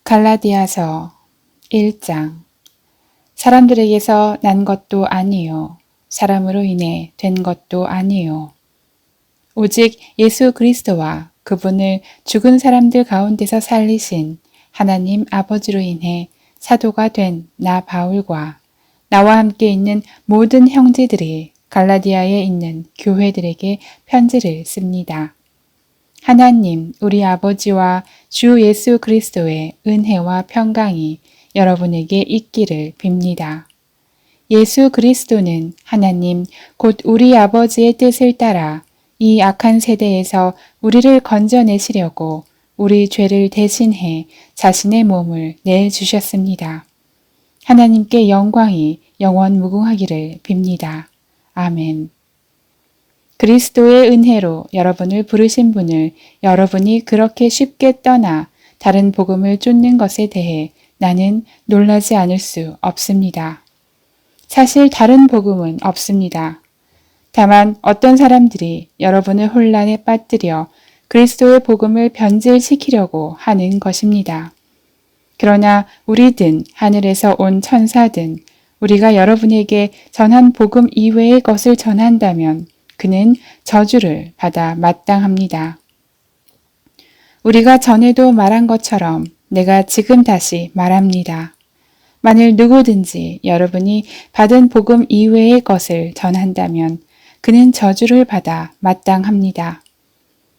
갈라디아서 1장. 사람들에게서 난 것도 아니요 사람으로 인해 된 것도 아니요 오직 예수 그리스도와 그분을 죽은 사람들 가운데서 살리신 하나님 아버지로 인해 사도가 된 나 바울과 나와 함께 있는 모든 형제들이 갈라디아에 있는 교회들에게 편지를 씁니다. 하나님 우리 아버지와 주 예수 그리스도의 은혜와 평강이 여러분에게 있기를 빕니다. 예수 그리스도는 하나님 곧 우리 아버지의 뜻을 따라 이 악한 세대에서 우리를 건져내시려고 우리 죄를 대신해 자신의 몸을 내주셨습니다. 하나님께 영광이 영원 무궁하기를 빕니다. 아멘. 그리스도의 은혜로 여러분을 부르신 분을 여러분이 그렇게 쉽게 떠나 다른 복음을 쫓는 것에 대해 나는 놀라지 않을 수 없습니다. 사실 다른 복음은 없습니다. 다만 어떤 사람들이 여러분을 혼란에 빠뜨려 그리스도의 복음을 변질시키려고 하는 것입니다. 그러나 우리든 하늘에서 온 천사든 우리가 여러분에게 전한 복음 이외의 것을 전한다면 그는 저주를 받아 마땅합니다. 우리가 전에도 말한 것처럼 내가 지금 다시 말합니다. 만일 누구든지 여러분이 받은 복음 이외의 것을 전한다면 그는 저주를 받아 마땅합니다.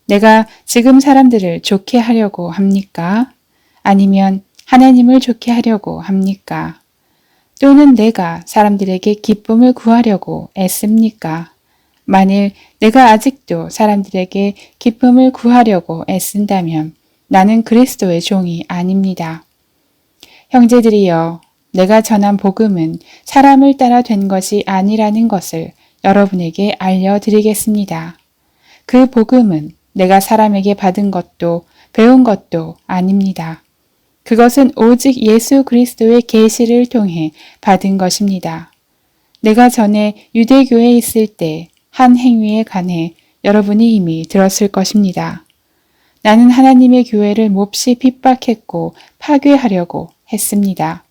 내가 지금 사람들을 좋게 하려고 합니까? 아니면 하나님을 좋게 하려고 합니까? 또는 내가 사람들에게 기쁨을 구하려고 애씁니까? 만일 내가 아직도 사람들에게 기쁨을 구하려고 애쓴다면 나는 그리스도의 종이 아닙니다. 형제들이여, 내가 전한 복음은 사람을 따라 된 것이 아니라는 것을 여러분에게 알려드리겠습니다. 그 복음은 내가 사람에게 받은 것도 배운 것도 아닙니다. 그것은 오직 예수 그리스도의 계시를 통해 받은 것입니다. 내가 전에 유대교에 있을 때 한 행위에 관해 여러분이 이미 들었을 것입니다. 나는 하나님의 교회를 몹시 핍박했고 파괴하려고 했습니다.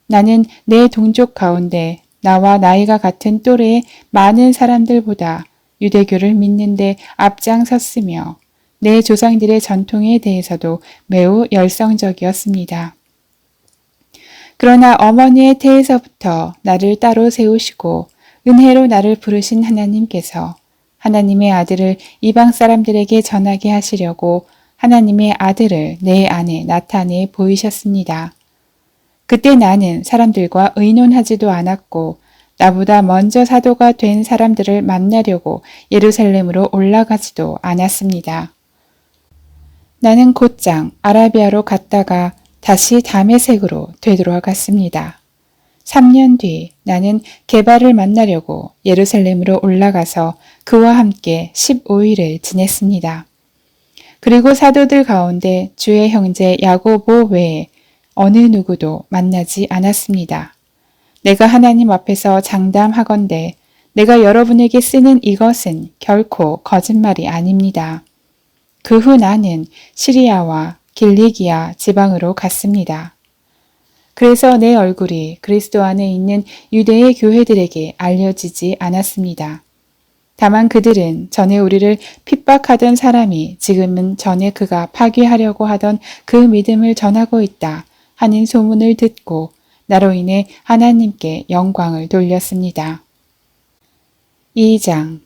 나는 내 동족 가운데 나와 나이가 같은 또래의 많은 사람들보다 유대교를 믿는데 앞장섰으며 내 조상들의 전통에 대해서도 매우 열성적이었습니다. 그러나 어머니의 태에서부터 나를 따로 세우시고 은혜로 나를 부르신 하나님께서 하나님의 아들을 이방 사람들에게 전하게 하시려고 하나님의 아들을 내 안에 나타내 보이셨습니다. 그때 나는 사람들과 의논하지도 않았고 나보다 먼저 사도가 된 사람들을 만나려고 예루살렘으로 올라가지도 않았습니다. 나는 곧장 아라비아로 갔다가 다시 다메섹으로 되돌아갔습니다. 3년 뒤 나는 게바를 만나려고 예루살렘으로 올라가서 그와 함께 15일을 지냈습니다. 그리고 사도들 가운데 주의 형제 야고보 외에 어느 누구도 만나지 않았습니다. 내가 하나님 앞에서 장담하건대 내가 여러분에게 쓰는 이것은 결코 거짓말이 아닙니다. 그 후 나는 시리아와 길리기아 지방으로 갔습니다. 그래서 내 얼굴이 그리스도 안에 있는 유대의 교회들에게 알려지지 않았습니다. 다만 그들은 전에 우리를 핍박하던 사람이 지금은 전에 그가 파괴하려고 하던 그 믿음을 전하고 있다 하는 소문을 듣고 나로 인해 하나님께 영광을 돌렸습니다. 2장.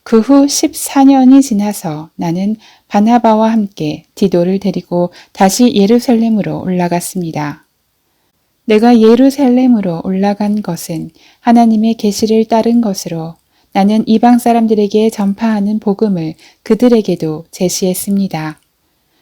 그 후 14년이 지나서 나는 바나바와 함께 디도를 데리고 다시 예루살렘으로 올라갔습니다. 내가 예루살렘으로 올라간 것은 하나님의 계시를 따른 것으로 나는 이방 사람들에게 전파하는 복음을 그들에게도 제시했습니다.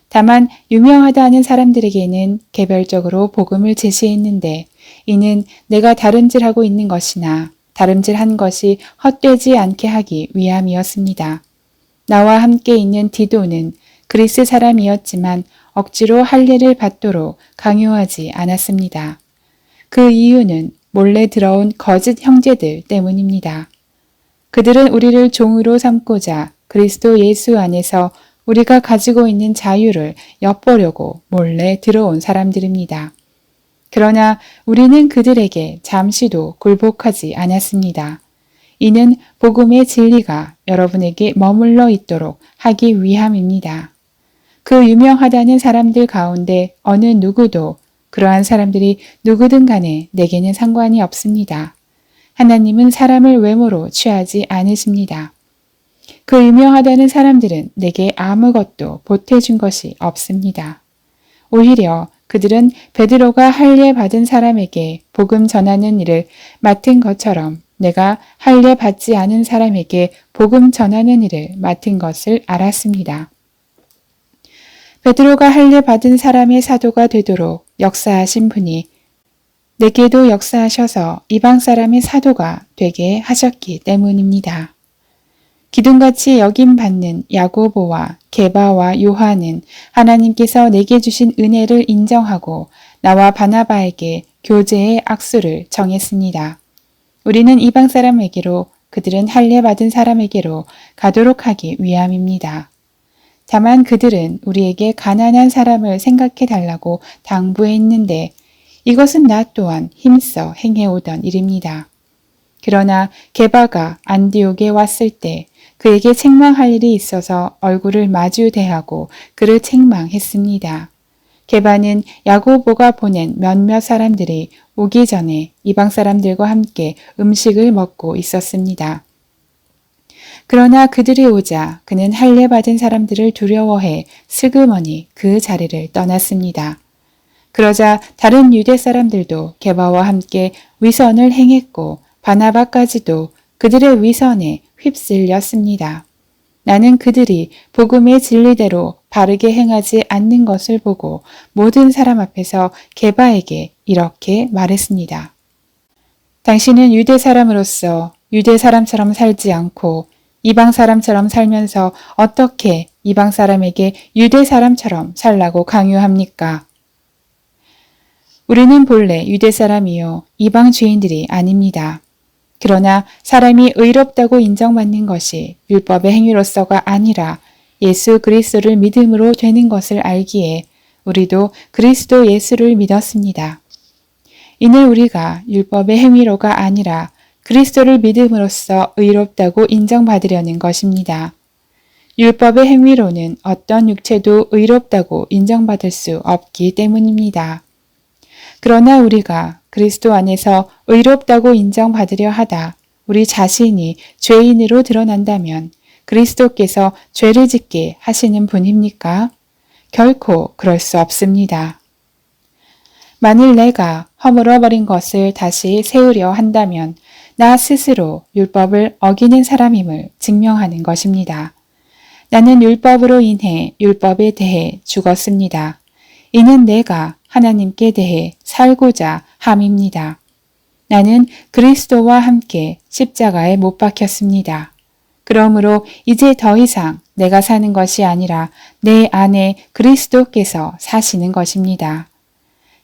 다만 유명하다 하는 사람들에게는 개별적으로 복음을 제시했는데 이는 내가 다름질하고 있는 것이나 다름질한 것이 헛되지 않게 하기 위함이었습니다. 나와 함께 있는 디도는 그리스 사람이었지만 억지로 할례를 받도록 강요하지 않았습니다. 그 이유는 몰래 들어온 거짓 형제들 때문입니다. 그들은 우리를 종으로 삼고자 그리스도 예수 안에서 우리가 가지고 있는 자유를 엿보려고 몰래 들어온 사람들입니다. 그러나 우리는 그들에게 잠시도 굴복하지 않았습니다. 이는 복음의 진리가 여러분에게 머물러 있도록 하기 위함입니다. 그 유명하다는 사람들 가운데 어느 누구도 그러한 사람들이 누구든 간에 내게는 상관이 없습니다. 하나님은 사람을 외모로 취하지 않으십니다. 그 유명하다는 사람들은 내게 아무것도 보태준 것이 없습니다. 오히려 그들은 베드로가 할례 받은 사람에게 복음 전하는 일을 맡은 것처럼 내가 할례 받지 않은 사람에게 복음 전하는 일을 맡은 것을 알았습니다. 베드로가 할례 받은 사람의 사도가 되도록 역사하신 분이 내게도 역사하셔서 이방 사람의 사도가 되게 하셨기 때문입니다. 기둥같이 여김받는 야고보와 게바와 요한은 하나님께서 내게 주신 은혜를 인정하고 나와 바나바에게 교제의 악수를 정했습니다. 우리는 이방 사람에게로 그들은 할례 받은 사람에게로 가도록 하기 위함입니다. 다만 그들은 우리에게 가난한 사람을 생각해 달라고 당부했는데 이것은 나 또한 힘써 행해오던 일입니다. 그러나 게바가 안디옥에 왔을 때 그에게 책망할 일이 있어서 얼굴을 마주 대하고 그를 책망했습니다. 게바는 야고보가 보낸 몇몇 사람들이 오기 전에 이방 사람들과 함께 음식을 먹고 있었습니다. 그러나 그들이 오자 그는 할례 받은 사람들을 두려워해 슬그머니 그 자리를 떠났습니다. 그러자 다른 유대 사람들도 게바와 함께 위선을 행했고 바나바까지도 그들의 위선에 휩쓸렸습니다. 나는 그들이 복음의 진리대로 바르게 행하지 않는 것을 보고 모든 사람 앞에서 게바에게 이렇게 말했습니다. 당신은 유대 사람으로서 유대 사람처럼 살지 않고 이방 사람처럼 살면서 어떻게 이방 사람에게 유대 사람처럼 살라고 강요합니까? 우리는 본래 유대 사람이요 이방 죄인들이 아닙니다. 그러나 사람이 의롭다고 인정받는 것이 율법의 행위로서가 아니라 예수 그리스도를 믿음으로 되는 것을 알기에 우리도 그리스도 예수를 믿었습니다. 이는 우리가 율법의 행위로가 아니라 그리스도를 믿음으로써 의롭다고 인정받으려는 것입니다. 율법의 행위로는 어떤 육체도 의롭다고 인정받을 수 없기 때문입니다. 그러나 우리가 그리스도 안에서 의롭다고 인정받으려 하다 우리 자신이 죄인으로 드러난다면 그리스도께서 죄를 짓게 하시는 분입니까? 결코 그럴 수 없습니다. 만일 내가 허물어버린 것을 다시 세우려 한다면 나 스스로 율법을 어기는 사람임을 증명하는 것입니다. 나는 율법으로 인해 율법에 대해 죽었습니다. 이는 내가 하나님께 대해 살고자 함입니다. 나는 그리스도와 함께 십자가에 못 박혔습니다. 그러므로 이제 더 이상 내가 사는 것이 아니라 내 안에 그리스도께서 사시는 것입니다.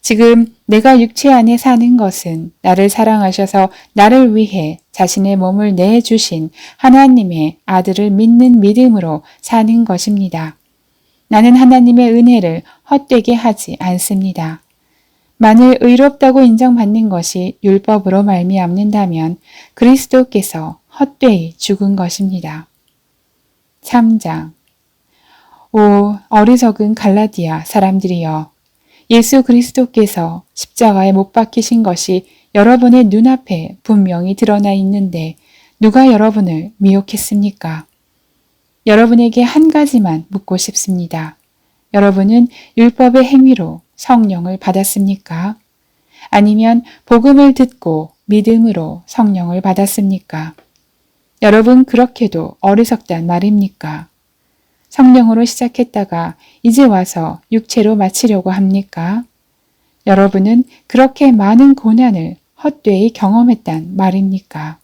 지금 내가 육체 안에 사는 것은 나를 사랑하셔서 나를 위해 자신의 몸을 내주신 하나님의 아들을 믿는 믿음으로 사는 것입니다. 나는 하나님의 은혜를 헛되게 하지 않습니다. 만일 의롭다고 인정받는 것이 율법으로 말미암는다면 그리스도께서 헛되이 죽은 것입니다. 3장 오 어리석은 갈라디아 사람들이여 예수 그리스도께서 십자가에 못 박히신 것이 여러분의 눈앞에 분명히 드러나 있는데 누가 여러분을 미혹했습니까? 여러분에게 한 가지만 묻고 싶습니다. 여러분은 율법의 행위로 성령을 받았습니까? 아니면 복음을 듣고 믿음으로 성령을 받았습니까? 여러분 그렇게도 어리석단 말입니까? 성령으로 시작했다가 이제 와서 육체로 마치려고 합니까? 여러분은 그렇게 많은 고난을 헛되이 경험했단 말입니까?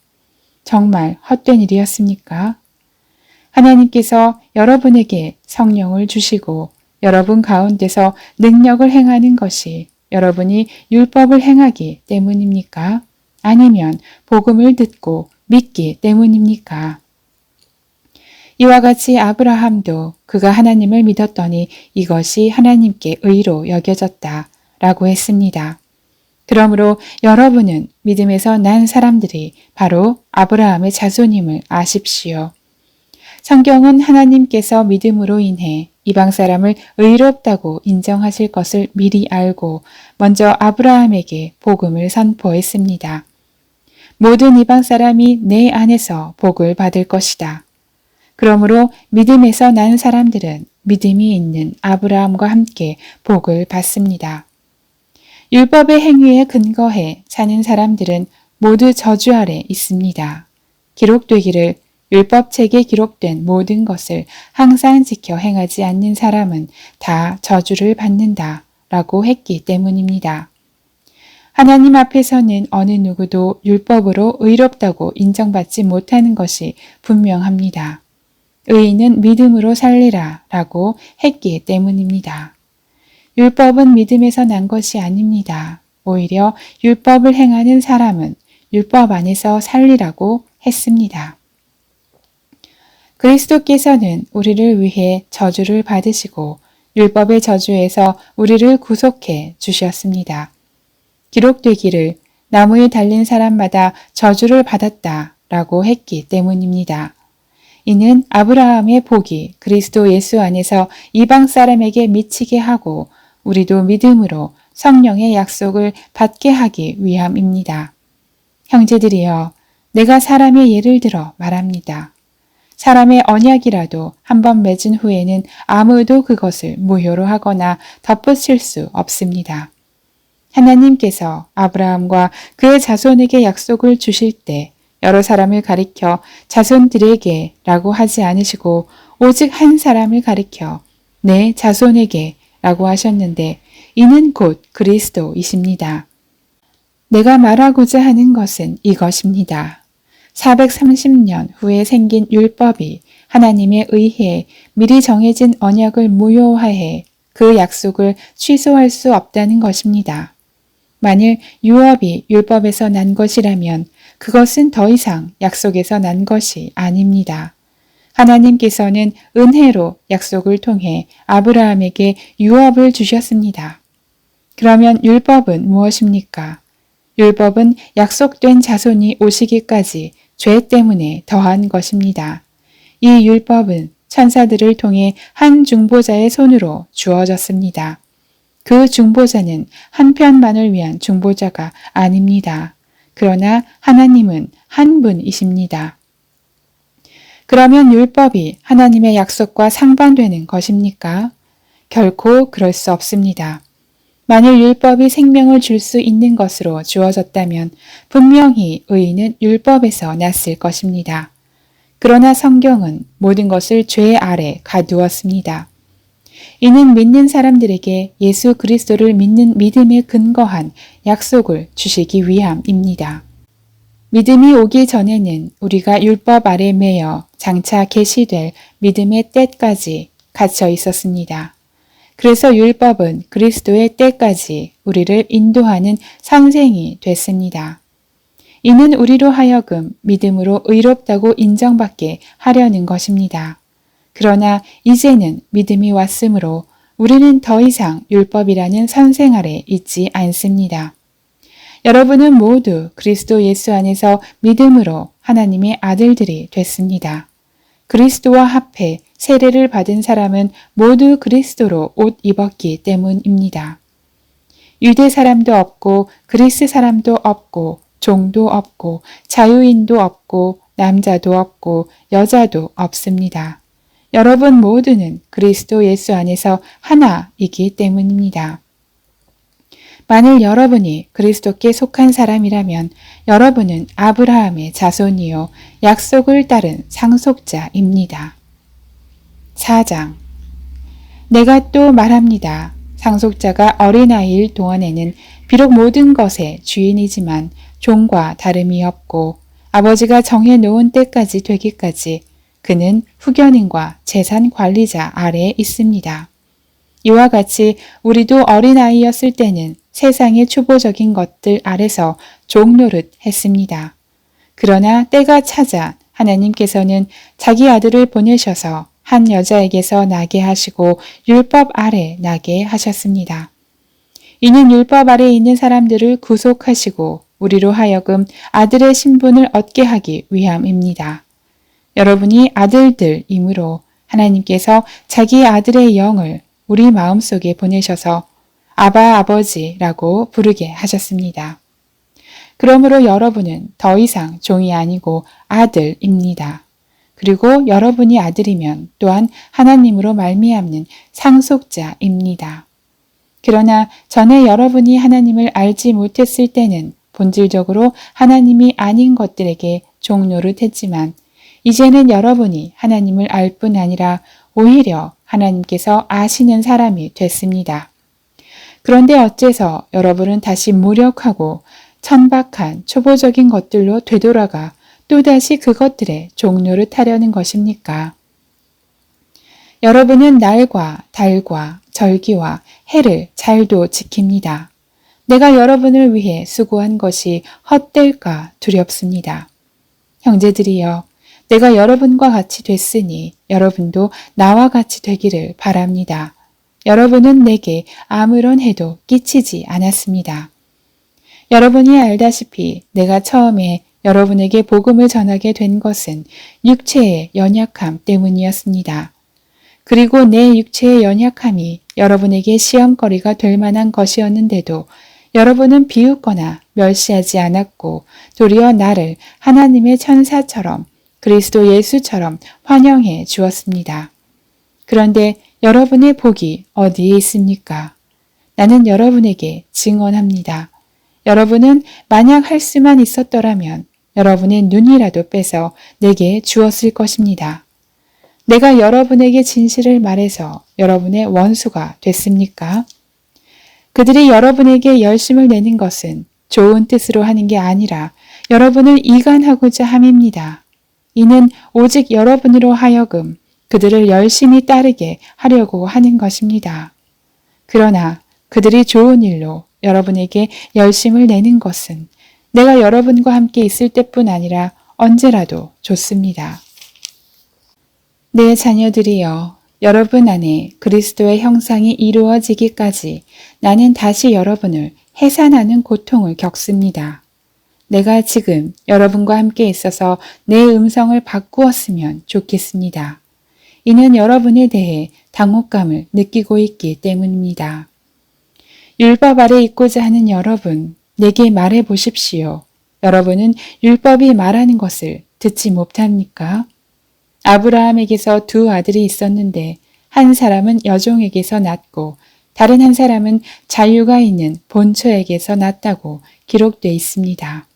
정말 헛된 일이었습니까? 하나님께서 여러분에게 성령을 주시고 여러분 가운데서 능력을 행하는 것이 여러분이 율법을 행하기 때문입니까? 아니면 복음을 듣고 믿기 때문입니까? 이와 같이 아브라함도 그가 하나님을 믿었더니 이것이 하나님께 의로 여겨졌다 라고 했습니다. 그러므로 여러분은 믿음에서 난 사람들이 바로 아브라함의 자손임을 아십시오. 성경은 하나님께서 믿음으로 인해 이방 사람을 의롭다고 인정하실 것을 미리 알고 먼저 아브라함에게 복음을 선포했습니다. 모든 이방 사람이 내 안에서 복을 받을 것이다. 그러므로 믿음에서 난 사람들은 믿음이 있는 아브라함과 함께 복을 받습니다. 율법의 행위에 근거해 사는 사람들은 모두 저주 아래 있습니다. 기록되기를 율법책에 기록된 모든 것을 항상 지켜 행하지 않는 사람은 다 저주를 받는다 라고 했기 때문입니다. 하나님 앞에서는 어느 누구도 율법으로 의롭다고 인정받지 못하는 것이 분명합니다. 의인은 믿음으로 살리라 라고 했기 때문입니다. 율법은 믿음에서 난 것이 아닙니다. 오히려 율법을 행하는 사람은 율법 안에서 살리라고 했습니다. 그리스도께서는 우리를 위해 저주를 받으시고 율법의 저주에서 우리를 구속해 주셨습니다. 기록되기를 나무에 달린 사람마다 저주를 받았다 라고 했기 때문입니다. 이는 아브라함의 복이 그리스도 예수 안에서 이방 사람에게 미치게 하고 우리도 믿음으로 성령의 약속을 받게 하기 위함입니다. 형제들이여, 내가 사람의 예를 들어 말합니다. 사람의 언약이라도 한번 맺은 후에는 아무도 그것을 무효로 하거나 덧붙일 수 없습니다. 하나님께서 아브라함과 그의 자손에게 약속을 주실 때 여러 사람을 가리켜 자손들에게 라고 하지 않으시고 오직 한 사람을 가리켜 내 자손에게 라고 하셨는데 이는 곧 그리스도이십니다. 내가 말하고자 하는 것은 이것입니다. 430년 후에 생긴 율법이 하나님에 의해 미리 정해진 언약을 무효화해 그 약속을 취소할 수 없다는 것입니다. 만일 유업이 율법에서 난 것이라면 그것은 더 이상 약속에서 난 것이 아닙니다. 하나님께서는 은혜로 약속을 통해 아브라함에게 유업을 주셨습니다. 그러면 율법은 무엇입니까? 율법은 약속된 자손이 오시기까지 죄 때문에 더한 것입니다. 이 율법은 천사들을 통해 한 중보자의 손으로 주어졌습니다. 그 중보자는 한 편만을 위한 중보자가 아닙니다. 그러나 하나님은 한 분이십니다. 그러면 율법이 하나님의 약속과 상반되는 것입니까? 결코 그럴 수 없습니다. 만일 율법이 생명을 줄 수 있는 것으로 주어졌다면 분명히 의인은 율법에서 났을 것입니다. 그러나 성경은 모든 것을 죄 아래 가두었습니다. 이는 믿는 사람들에게 예수 그리스도를 믿는 믿음에 근거한 약속을 주시기 위함입니다. 믿음이 오기 전에는 우리가 율법 아래 매여 장차 계시될 믿음의 때까지 갇혀 있었습니다. 그래서 율법은 그리스도의 때까지 우리를 인도하는 선생이 됐습니다. 이는 우리로 하여금 믿음으로 의롭다고 인정받게 하려는 것입니다. 그러나 이제는 믿음이 왔으므로 우리는 더 이상 율법이라는 선생 아래 있지 않습니다. 여러분은 모두 그리스도 예수 안에서 믿음으로 하나님의 아들들이 됐습니다. 그리스도와 합해 세례를 받은 사람은 모두 그리스도로 옷 입었기 때문입니다. 유대 사람도 없고 그리스 사람도 없고 종도 없고 자유인도 없고 남자도 없고 여자도 없습니다. 여러분 모두는 그리스도 예수 안에서 하나이기 때문입니다. 만일 여러분이 그리스도께 속한 사람이라면 여러분은 아브라함의 자손이요 약속을 따른 상속자입니다. 4장. 내가 또 말합니다. 상속자가 어린아이일 동안에는 비록 모든 것의 주인이지만 종과 다름이 없고 아버지가 정해놓은 때까지 되기까지 그는 후견인과 재산 관리자 아래에 있습니다. 이와 같이 우리도 어린아이였을 때는 세상의 초보적인 것들 아래서 종노릇 했습니다. 그러나 때가 찾아 하나님께서는 자기 아들을 보내셔서 한 여자에게서 나게 하시고 율법 아래 나게 하셨습니다. 이는 율법 아래 있는 사람들을 구속하시고 우리로 하여금 아들의 신분을 얻게 하기 위함입니다. 여러분이 아들들이므로 하나님께서 자기 아들의 영을 우리 마음속에 보내셔서 아바 아버지라고 부르게 하셨습니다. 그러므로 여러분은 더 이상 종이 아니고 아들입니다. 그리고 여러분이 아들이면 또한 하나님으로 말미암는 상속자입니다. 그러나 전에 여러분이 하나님을 알지 못했을 때는 본질적으로 하나님이 아닌 것들에게 종노릇했지만 이제는 여러분이 하나님을 알 뿐 아니라 오히려 하나님께서 아시는 사람이 됐습니다. 그런데 어째서 여러분은 다시 무력하고 천박한 초보적인 것들로 되돌아가 또다시 그것들에 종노릇하려는 것입니까? 여러분은 날과 달과 절기와 해를 잘도 지킵니다. 내가 여러분을 위해 수고한 것이 헛될까 두렵습니다. 형제들이여, 내가 여러분과 같이 됐으니 여러분도 나와 같이 되기를 바랍니다. 여러분은 내게 아무런 해도 끼치지 않았습니다. 여러분이 알다시피 내가 처음에 여러분에게 복음을 전하게 된 것은 육체의 연약함 때문이었습니다. 그리고 내 육체의 연약함이 여러분에게 시험거리가 될 만한 것이었는데도 여러분은 비웃거나 멸시하지 않았고 도리어 나를 하나님의 천사처럼 그리스도 예수처럼 환영해 주었습니다. 그런데 여러분의 복이 어디에 있습니까? 나는 여러분에게 증언합니다. 여러분은 만약 할 수만 있었더라면 여러분의 눈이라도 빼서 내게 주었을 것입니다. 내가 여러분에게 진실을 말해서 여러분의 원수가 됐습니까? 그들이 여러분에게 열심을 내는 것은 좋은 뜻으로 하는 게 아니라 여러분을 이간하고자 함입니다. 이는 오직 여러분으로 하여금 그들을 열심히 따르게 하려고 하는 것입니다. 그러나 그들이 좋은 일로 여러분에게 열심을 내는 것은 내가 여러분과 함께 있을 때뿐 아니라 언제라도 좋습니다. 내 자녀들이여, 여러분 안에 그리스도의 형상이 이루어지기까지 나는 다시 여러분을 해산하는 고통을 겪습니다. 내가 지금 여러분과 함께 있어서 내 음성을 바꾸었으면 좋겠습니다. 이는 여러분에 대해 당혹감을 느끼고 있기 때문입니다. 율법 아래 있고자 하는 여러분, 내게 말해 보십시오. 여러분은 율법이 말하는 것을 듣지 못합니까? 아브라함에게서 두 아들이 있었는데 한 사람은 여종에게서 낳고 다른 한 사람은 자유가 있는 본처에게서 낳았다고 기록되어 있습니다.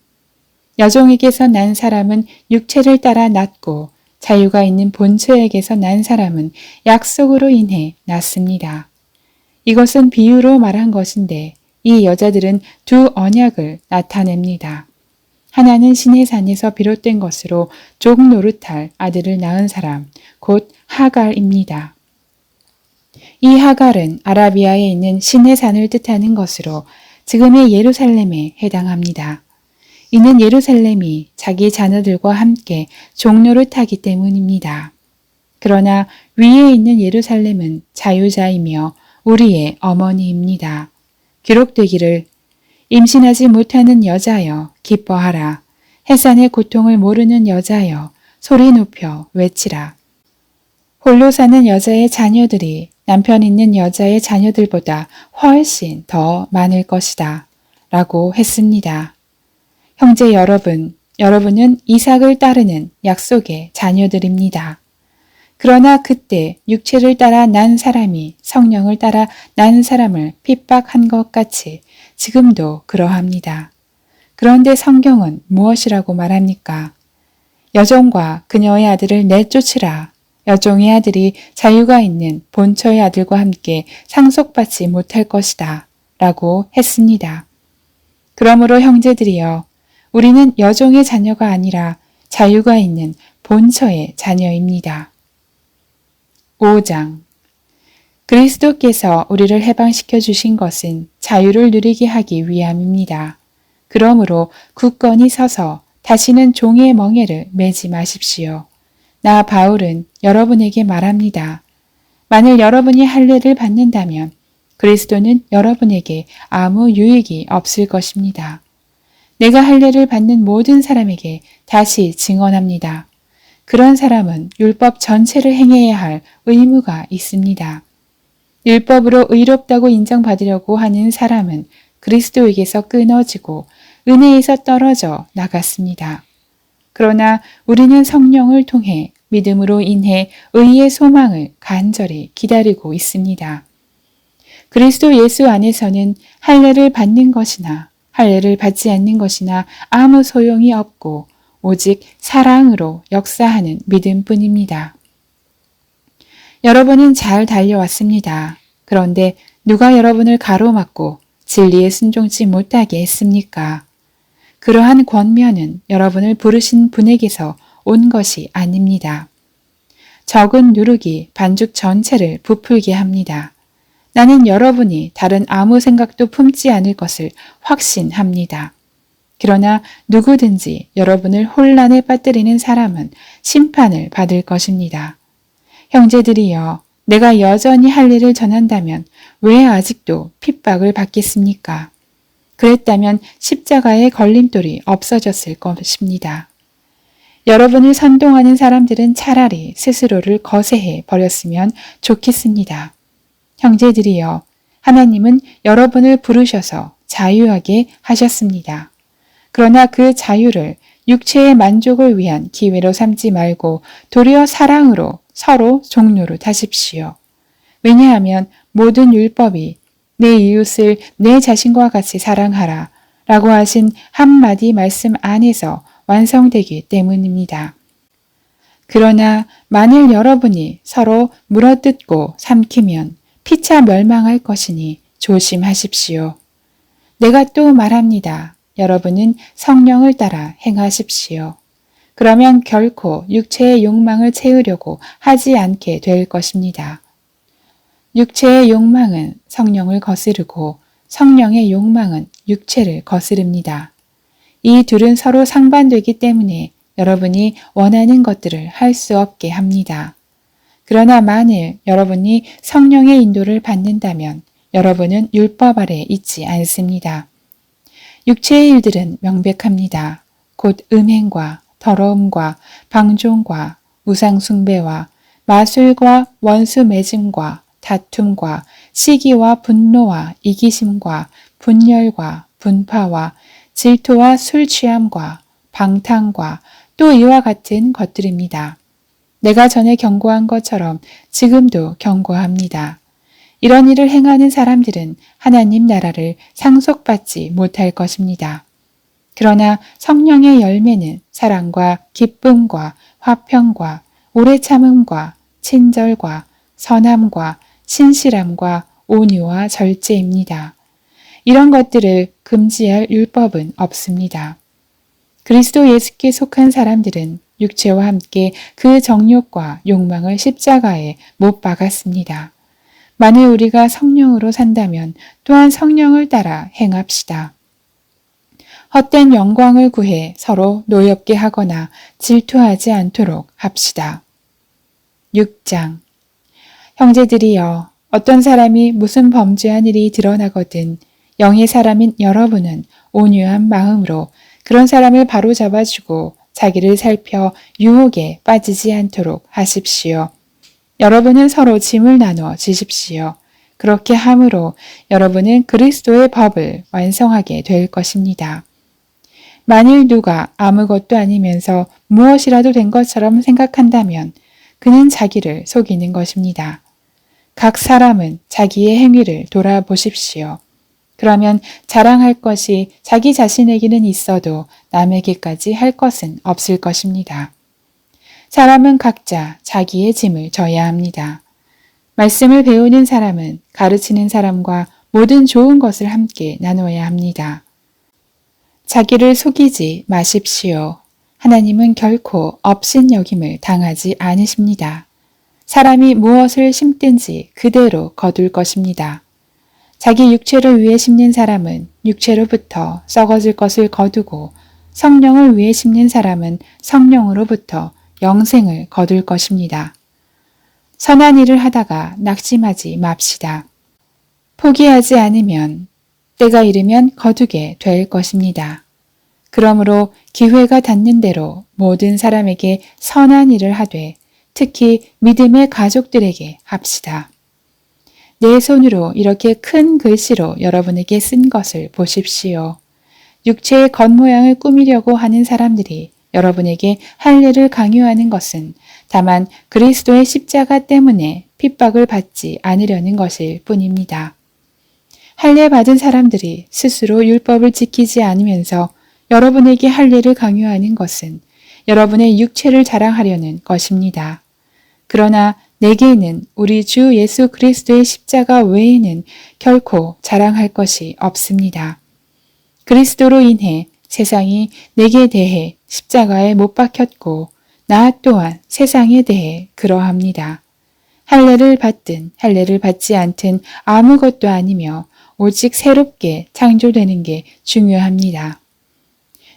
여종에게서 난 사람은 육체를 따라 낳고 자유가 있는 본처에게서 난 사람은 약속으로 인해 낳습니다. 이것은 비유로 말한 것인데 이 여자들은 두 언약을 나타냅니다. 하나는 시내산에서 비롯된 것으로 종 노릇할 아들을 낳은 사람, 곧 하갈입니다. 이 하갈은 아라비아에 있는 시내산을 뜻하는 것으로 지금의 예루살렘에 해당합니다. 이는 예루살렘이 자기 자녀들과 함께 종 노릇하기 때문입니다. 그러나 위에 있는 예루살렘은 자유자이며 우리의 어머니입니다. 기록되기를 임신하지 못하는 여자여 기뻐하라. 해산의 고통을 모르는 여자여 소리 높여 외치라. 홀로 사는 여자의 자녀들이 남편 있는 여자의 자녀들보다 훨씬 더 많을 것이다. 라고 했습니다. 형제 여러분, 여러분은 이삭을 따르는 약속의 자녀들입니다. 그러나 그때 육체를 따라 난 사람이 성령을 따라 난 사람을 핍박한 것 같이 지금도 그러합니다. 그런데 성경은 무엇이라고 말합니까? 여종과 그녀의 아들을 내쫓으라. 여종의 아들이 자유가 있는 본처의 아들과 함께 상속받지 못할 것이다. 라고 했습니다. 그러므로 형제들이여, 우리는 여종의 자녀가 아니라 자유가 있는 본처의 자녀입니다. 5장. 그리스도께서 우리를 해방시켜 주신 것은 자유를 누리게 하기 위함입니다. 그러므로 굳건히 서서 다시는 종의 멍에를 매지 마십시오. 나 바울은 여러분에게 말합니다. 만일 여러분이 할례를 받는다면 그리스도는 여러분에게 아무 유익이 없을 것입니다. 내가 할례를 받는 모든 사람에게 다시 증언합니다. 그런 사람은 율법 전체를 행해야 할 의무가 있습니다. 율법으로 의롭다고 인정받으려고 하는 사람은 그리스도에게서 끊어지고 은혜에서 떨어져 나갔습니다. 그러나 우리는 성령을 통해 믿음으로 인해 의의 소망을 간절히 기다리고 있습니다. 그리스도 예수 안에서는 할례를 받는 것이나 할례를 받지 않는 것이나 아무 소용이 없고 오직 사랑으로 역사하는 믿음뿐입니다. 여러분은 잘 달려왔습니다. 그런데 누가 여러분을 가로막고 진리에 순종치 못하게 했습니까? 그러한 권면은 여러분을 부르신 분에게서 온 것이 아닙니다. 적은 누룩이 반죽 전체를 부풀게 합니다. 나는 여러분이 다른 아무 생각도 품지 않을 것을 확신합니다. 그러나 누구든지 여러분을 혼란에 빠뜨리는 사람은 심판을 받을 것입니다. 형제들이여, 내가 여전히 할례를 전한다면 왜 아직도 핍박을 받겠습니까? 그랬다면 십자가의 걸림돌이 없어졌을 것입니다. 여러분을 선동하는 사람들은 차라리 스스로를 거세해 버렸으면 좋겠습니다. 형제들이여, 하나님은 여러분을 부르셔서 자유하게 하셨습니다. 그러나 그 자유를 육체의 만족을 위한 기회로 삼지 말고 도리어 사랑으로 서로 종로를 하십시오. 왜냐하면 모든 율법이 내 이웃을 내 자신과 같이 사랑하라 라고 하신 한마디 말씀 안에서 완성되기 때문입니다. 그러나 만일 여러분이 서로 물어뜯고 삼키면 피차 멸망할 것이니 조심하십시오. 내가 또 말합니다. 여러분은 성령을 따라 행하십시오. 그러면 결코 육체의 욕망을 채우려고 하지 않게 될 것입니다. 육체의 욕망은 성령을 거스르고 성령의 욕망은 육체를 거스릅니다. 이 둘은 서로 상반되기 때문에 여러분이 원하는 것들을 할 수 없게 합니다. 그러나 만일 여러분이 성령의 인도를 받는다면 여러분은 율법 아래 있지 않습니다. 육체의 일들은 명백합니다. 곧 음행과 더러움과 방종과 우상숭배와 마술과 원수 맺음과 다툼과 시기와 분노와 이기심과 분열과 분파와 질투와 술 취함과 방탕과 또 이와 같은 것들입니다. 내가 전에 경고한 것처럼 지금도 경고합니다. 이런 일을 행하는 사람들은 하나님 나라를 상속받지 못할 것입니다. 그러나 성령의 열매는 사랑과 기쁨과 화평과 오래 참음과 친절과 선함과 신실함과 온유와 절제입니다. 이런 것들을 금지할 율법은 없습니다. 그리스도 예수께 속한 사람들은 육체와 함께 그 정욕과 욕망을 십자가에 못 박았습니다. 만일 우리가 성령으로 산다면 또한 성령을 따라 행합시다. 헛된 영광을 구해 서로 노엽게 하거나 질투하지 않도록 합시다. 6장. 형제들이여, 어떤 사람이 무슨 범죄한 일이 드러나거든 영의 사람인 여러분은 온유한 마음으로 그런 사람을 바로잡아주고 자기를 살펴 유혹에 빠지지 않도록 하십시오. 여러분은 서로 짐을 나눠 지십시오. 그렇게 함으로 여러분은 그리스도의 법을 완성하게 될 것입니다. 만일 누가 아무것도 아니면서 무엇이라도 된 것처럼 생각한다면 그는 자기를 속이는 것입니다. 각 사람은 자기의 행위를 돌아보십시오. 그러면 자랑할 것이 자기 자신에게는 있어도 남에게까지 할 것은 없을 것입니다. 사람은 각자 자기의 짐을 져야 합니다. 말씀을 배우는 사람은 가르치는 사람과 모든 좋은 것을 함께 나눠야 합니다. 자기를 속이지 마십시오. 하나님은 결코 업신여김을 당하지 않으십니다. 사람이 무엇을 심든지 그대로 거둘 것입니다. 자기 육체를 위해 심는 사람은 육체로부터 썩어질 것을 거두고 성령을 위해 심는 사람은 성령으로부터 영생을 거둘 것입니다. 선한 일을 하다가 낙심하지 맙시다. 포기하지 않으면 때가 이르면 거두게 될 것입니다. 그러므로 기회가 닿는 대로 모든 사람에게 선한 일을 하되 특히 믿음의 가족들에게 합시다. 내 손으로 이렇게 큰 글씨로 여러분에게 쓴 것을 보십시오. 육체의 겉모양을 꾸미려고 하는 사람들이 여러분에게 할례를 강요하는 것은 다만 그리스도의 십자가 때문에 핍박을 받지 않으려는 것일 뿐입니다. 할례 받은 사람들이 스스로 율법을 지키지 않으면서 여러분에게 할례를 강요하는 것은 여러분의 육체를 자랑하려는 것입니다. 그러나 내게는 우리 주 예수 그리스도의 십자가 외에는 결코 자랑할 것이 없습니다. 그리스도로 인해 세상이 내게 대해 십자가에 못 박혔고 나 또한 세상에 대해 그러합니다. 할례를 받든 할례를 받지 않든 아무것도 아니며 오직 새롭게 창조되는 게 중요합니다.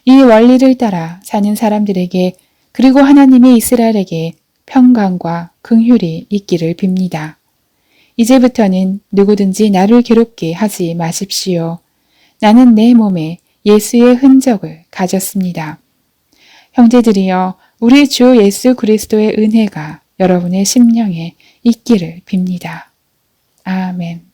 이 원리를 따라 사는 사람들에게 그리고 하나님의 이스라엘에게 평강과 긍휼이 있기를 빕니다. 이제부터는 누구든지 나를 괴롭게 하지 마십시오. 나는 내 몸에 예수의 흔적을 가졌습니다. 형제들이여, 우리 주 예수 그리스도의 은혜가 여러분의 심령에 있기를 빕니다. 아멘.